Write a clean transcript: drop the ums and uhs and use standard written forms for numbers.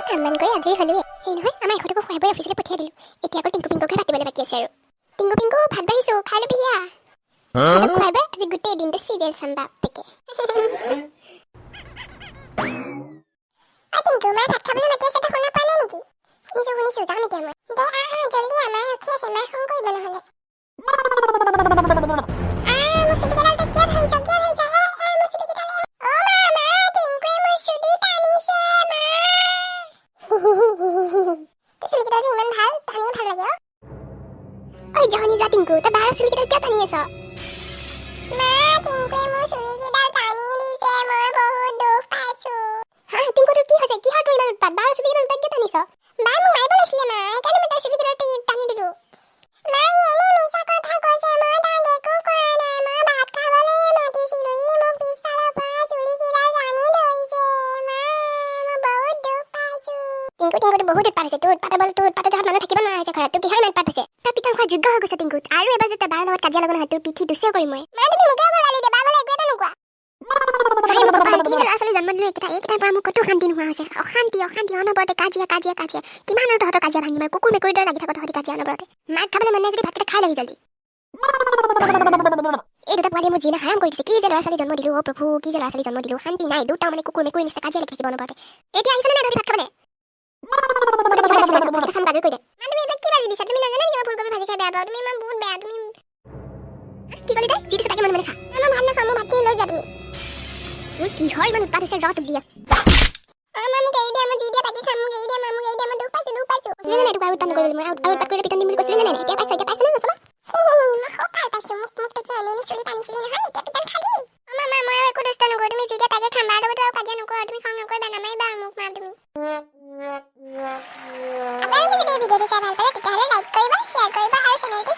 কাম বন কৰি আজৰি হ'লোৱে। সেই নহয় আমাৰ ইহঁতকো খুৱাই বৈ অফিচলৈ পঠিয়াই দিলোঁ। এতিয়া অকল টিংকু পিংকুকহে পাতিবলৈ বাকী আছে আৰু। টিংকু পিংকু ভাত বাঢ়িছোঁ, খাই ল'বি হিয়া। সিহঁতক খুৱাই বৈ আজি গোটেই দিনটো চিৰিয়েল চাম বাপেকে। টিংকু মায়ে ভাত খাবলৈ মাতি আছে, তই শুনা পোৱা নাই নেকি? শুনিছোঁ, যাম এতিয়া মই। দে জল্দি আমাৰ ৰখি আছে, মায়ে খং কৰিব নহ'লে। টিংকু তই বাৰ চুলিকেইডাল কিয় টানি আছ? মা টিংকুৱে মোৰ চুলিকেইডাল টানি দিছে, মই বহুত দুখ পাইছোঁ। হা টিংকু তোৰ কি হৈছে? কিহৰ তোৰ ইমান উৎপাত? বাৰ চুলিকেইডাল তই কিয় টানিছ? মা মোক মাৰিব লৈছিলে মা, সেইকাৰণে মই তাৰ চুলিকেইডাল টানি দিলোঁ। মা এনেই মিছা কথা কৈছে, মই তাক একো কৰা নাই, মই ভাত খাবলৈ মাতিছিলোঁ, ই মোক পিছফালৰ পৰা চুলিকেইডাল টানি ধৰিছে। মা মই বহুত দুখ পাইছোঁ। টিংকু তোৰ বহুত উৎপাত হৈছে, তোৰ উৎপাতৰ জহত মানুহ থাকিব নোৱাৰা হৈছে ঘৰত। তোৰ কিহৰ ইমান উৎপাত হৈছে? তই পিতন খোৱাৰ যোগ্য হৈ গৈছে টিংকু, আৰু এবাৰ যদি তই বাৰ লগত কাজিয়া লগা নহয় তোৰ পিঠি দুচেও কৰিম মই। মা তুমি মোকে গলালি দে, বাবলৈ একো এটা নোকোৱা। কি ল'ৰা ছোৱালী জন্ম দিলোঁ এইকেইটাৰ পৰা মোৰ ক'তো শান্তি নোহোৱা হৈছে। অশান্তি অনবৰতে কাজিয়া কিমান আৰু তহঁতৰ কাজিয়া ভাঙিম আৰু? কুকুৰ মেকুৰীৰ দৰে লাগি থাক তহঁতি কাজিয়া অনবৰতে। মাক খাবলৈ মন নাই যদি ভাতকেইটা খাই লাগি জল্দি। এই দুটা পোৱালিয়ে মোৰ জীনা হাৰাম কৰি দিছে। কি যে ল'ৰা ছোৱালী জন্ম দিলোঁ, অ প্ৰভু কি যে ল'ৰা ছোৱালী জন্ম দিলোঁ, শান্তি নাই। দুটাও মানে কুকুৰ মেকুৰীৰ নিচিনা কাজিয়া লাগি থাকিব অনবৰতে। এতিয়া আহিছে নে নাই তহঁতি ভাত খাবলৈ? খাম গাজৰ কৰি দে। তুমি এইবিলাক কি বাজি দিছা? তুমি নাজানা নেকি মই ফুলকবি ভাজি খাই বেয়া পাওঁ? তুমি ইমান বহুত বেয়া। তুমি কি ক'লি তই? যি দিছো তাকে মনে খা। মই ভাত নাখাওঁ, মোৰ ভাতখিনি লৈ যা তুমি। মোৰ কিহৰ ইমান উৎপাত হৈছে? ৰ তোক দি আছো। মা মোক এৰি দিয়া, মই যি দিয়া তাকে খাম। মোক এৰি দিয়া মা, মোক এৰি দিয়া, মই দুখ পাইছোঁ। কৈছিলি নে নাই তোক আৰু উৎপাত নকৰিবলৈ? মই আৰু উৎপাত কৰিলে পিটন দিম বুলি কৈছিলি নে নাই? এতিয়া পাইছ নে নচলা? মই খুব ভাল পাইছোঁ। মোক তেতিয়া এনেই চুলি টানিছিলি নহয়, এতিয়া পিটন খালি। মা মই আৰু একো দুষ্ট নকৰোঁ, তুমি যি দিয়া তাকে খাম। বাৰ লগতো আৰু কাজিয়া নকৰোঁ, তুমি খং নকৰিবা, নামাৰিবা আৰু মোক মা তুমি। আপোনালোকে যদি এই ভিডিঅ'টো চাই ভাল পালে তেতিয়াহ'লে লাইক কৰিবা, শ্বেয়াৰ কৰিবা আৰু চেনেলটো